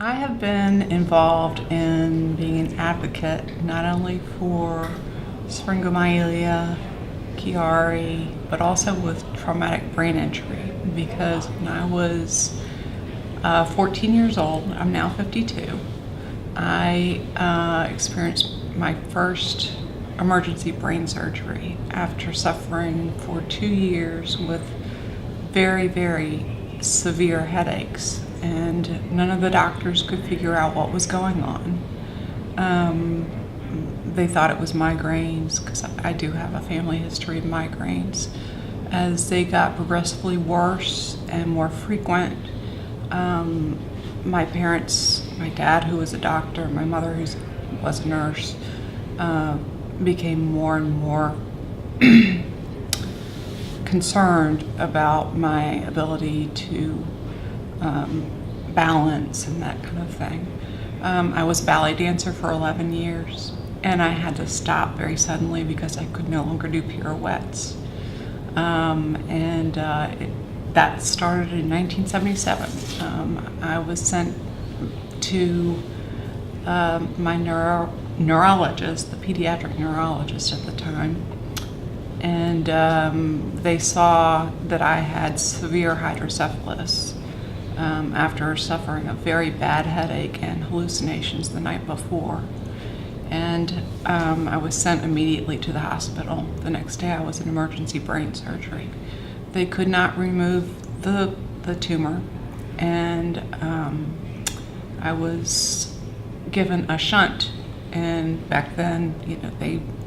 I have been involved in being an advocate not only for syringomyelia, Chiari, but also with traumatic brain injury, because when I was 14 years old, I'm now 52, I experienced my first emergency brain surgery after suffering for 2 years with very, very severe headaches, and none of the doctors could figure out what was going on. They thought it was migraines, because I do have a family history of migraines. As they got progressively worse and more frequent, my parents, my dad, who was a doctor, my mother, who was a nurse, became more and more concerned about my ability to balance and that kind of thing. I was a ballet dancer for 11 years, and I had to stop very suddenly because I could no longer do pirouettes. That started in 1977. I was sent to my neurologist, the pediatric neurologist at the time, and they saw that I had severe hydrocephalus after suffering a very bad headache and hallucinations the night before. And I was sent immediately to the hospital. The next day I was in emergency brain surgery. They could not remove the tumor, and I was given a shunt. And back then,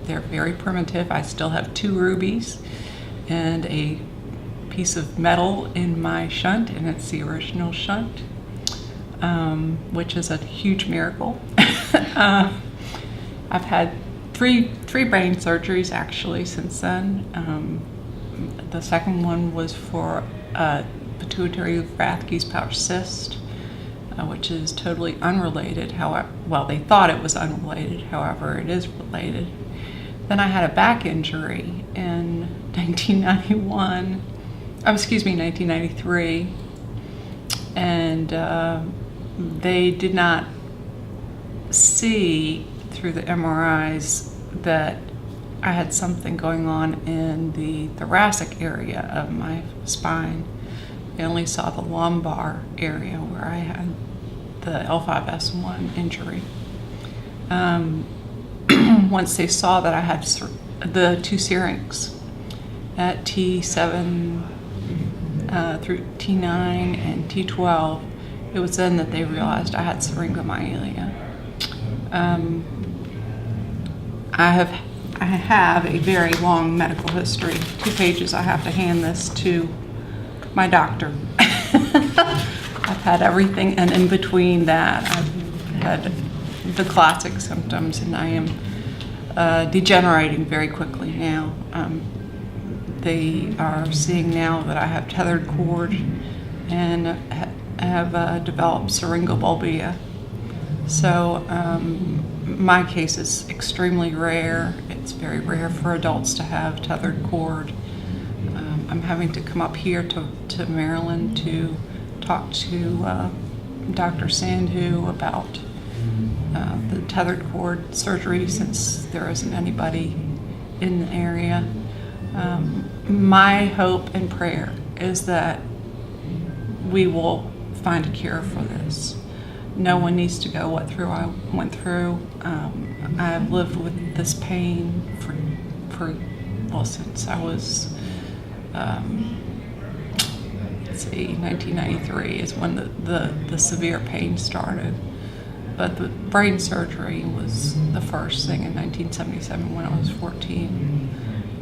they're very primitive. I still have 2 rubies and a piece of metal in my shunt, and it's the original shunt, which is a huge miracle. I've had three brain surgeries actually since then. The second one was for a pituitary Rathke's pouch cyst, which is totally unrelated. Well, they thought it was unrelated, however, it is related. Then I had a back injury in 1993, and they did not see through the MRIs that I had something going on in the thoracic area of my spine. They only saw the lumbar area where I had the L5S1 injury. Once they saw that I had the 2 syrinx at T7 through T9 and T12, it was then that they realized I had syringomyelia. I have a very long medical history. 2 pages. I have to hand this to my doctor. I've had everything, and in between that, I've had the classic symptoms, and I am degenerating very quickly now. They are seeing now that I have tethered cord and have developed syringobulbia. So my case is extremely rare. It's very rare for adults to have tethered cord. I'm having to come up here to Maryland to talk to Dr. Sandhu about the tethered cord surgery, since there isn't anybody in the area. My hope and prayer is that we will find a cure for this. No one needs to go what I went through. I've lived with this pain since I was, 1993 is when the severe pain started. But the brain surgery was the first thing in 1977 when I was 14.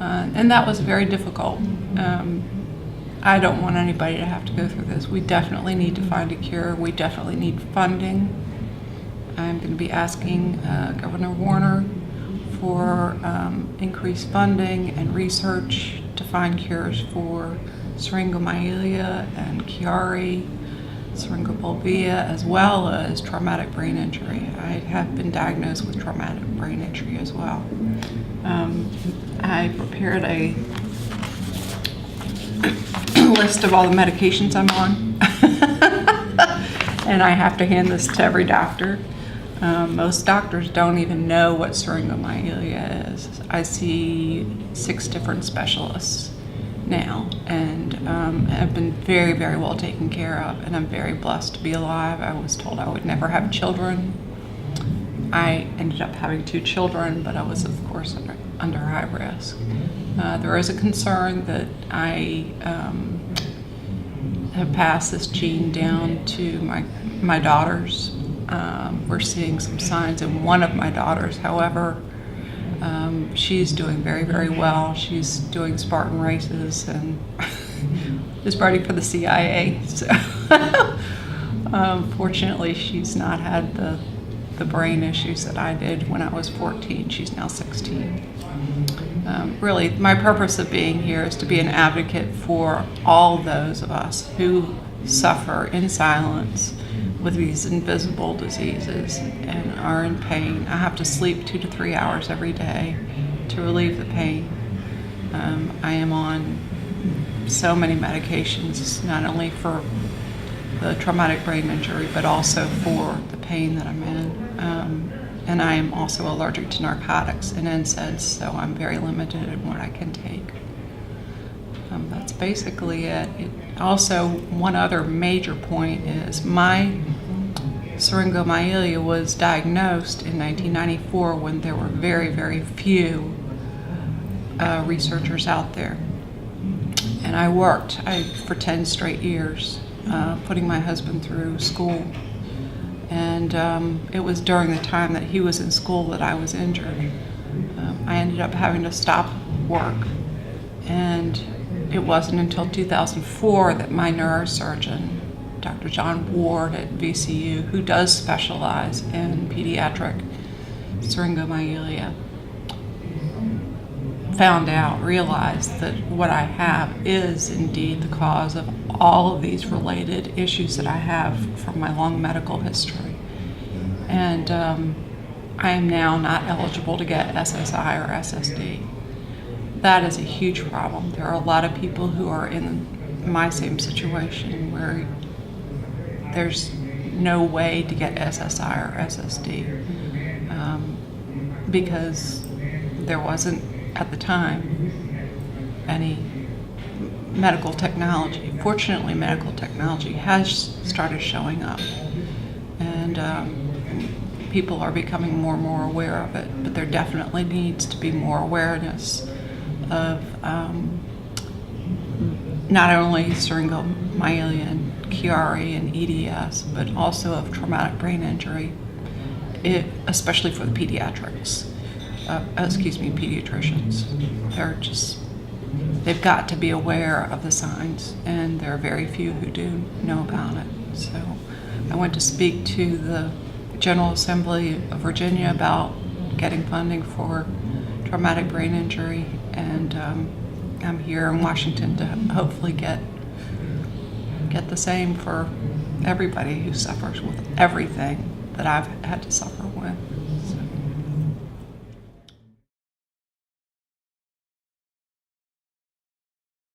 And that was very difficult. I don't want anybody to have to go through this. We definitely need to find a cure. We definitely need funding. I'm going to be asking Governor Warner for increased funding and research to find cures for syringomyelia and Chiari, syringobulbia, as well as traumatic brain injury. I have been diagnosed with traumatic brain injury as well. I prepared a list of all the medications I'm on. and I have to hand this to every doctor. Most doctors don't even know what syringomyelia is. I see 6 different specialists now, and have been very, very well taken care of, and I'm very blessed to be alive. I was told I would never have children. I ended up having 2 children, but I was, of course, under high risk. There is a concern that I have passed this gene down to my daughters. We're seeing some signs in one of my daughters. However, she's doing very, very well. She's doing Spartan races and is ready for the CIA. So, fortunately, she's not had the brain issues that I did when I was 14. She's now 16. Really, my purpose of being here is to be an advocate for all those of us who suffer in silence with these invisible diseases and are in pain. I have to sleep 2 to 3 hours every day to relieve the pain. I am on so many medications, not only for the traumatic brain injury, but also for the pain that I'm in. And I am also allergic to narcotics and NSAIDs, so I'm very limited in what I can take. That's basically it. Also, one other major point is my syringomyelia was diagnosed in 1994 when there were very, very few researchers out there. And I worked for 10 straight years, putting my husband through school. And it was during the time that he was in school that I was injured. I ended up having to stop work, and it wasn't until 2004 that my neurosurgeon, Dr. John Ward at VCU, who does specialize in pediatric syringomyelia, realized that what I have is indeed the cause of all of these related issues that I have from my long medical history. And I am now not eligible to get SSI or SSD. That is a huge problem. There are a lot of people who are in my same situation where there's no way to get SSI or SSD because there wasn't, at the time, any medical technology. Fortunately, medical technology has started showing up, and people are becoming more and more aware of it, but there definitely needs to be more awareness of not only syringomyelia and Chiari and EDS, but also of traumatic brain injury, especially for the pediatrics. Pediatricians. They've got to be aware of the signs, and there are very few who do know about it. So I went to speak to the General Assembly of Virginia about getting funding for traumatic brain injury, and I'm here in Washington to hopefully get the same for everybody who suffers with everything that I've had to suffer with.